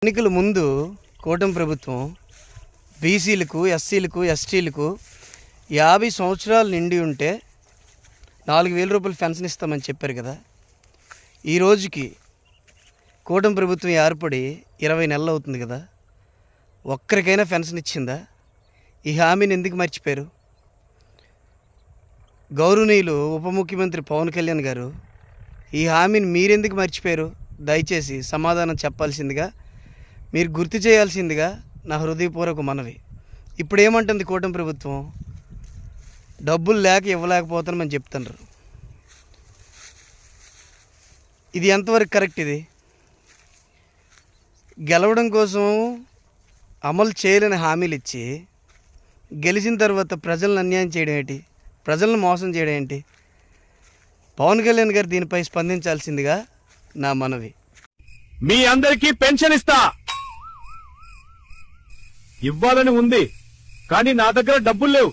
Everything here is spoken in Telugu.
ఎన్నికల ముందు కూటమి ప్రభుత్వం బీసీలకు, ఎస్సీలకు, ఎస్టీలకు 50 సంవత్సరాలు నిండి ఉంటే 4,000 రూపాయలు పెన్షన్ ఇస్తామని చెప్పారు కదా. ఈ రోజుకి కూటమి ప్రభుత్వం ఏర్పడి 20 నెలలు అవుతుంది కదా. ఒక్కరికైనా పెన్షన్ ఇచ్చిందా? ఈ హామీని ఎందుకు మర్చిపోయారు? గౌరవనీయులు ఉప ముఖ్యమంత్రి పవన్ కళ్యాణ్ గారు ఈ హామీని మీరెందుకు మర్చిపోయారు? దయచేసి సమాధానం చెప్పాల్సిందిగా, మీరు గుర్తు చేయాల్సిందిగా నా హృదయపూర్వక మనవి. ఇప్పుడు ఏమంటుంది కూటమి ప్రభుత్వం? డబ్బులు లేక ఇవ్వలేకపోతామని చెప్తున్నారు. ఇది ఎంతవరకు కరెక్ట్? ఇది గెలవడం కోసం అమలు చేయలేని హామీలు ఇచ్చి గెలిచిన తర్వాత ప్రజలను అన్యాయం చేయడం ఏంటి? ప్రజలను మోసం చేయడం ఏంటి? పవన్ కళ్యాణ్ గారు దీనిపై స్పందించాల్సిందిగా నా మనవి. మీ అందరికీ పెన్షన్ ఇవ్వాలని ఉంది, కానీ నా దగ్గర డబ్బులు లేవు.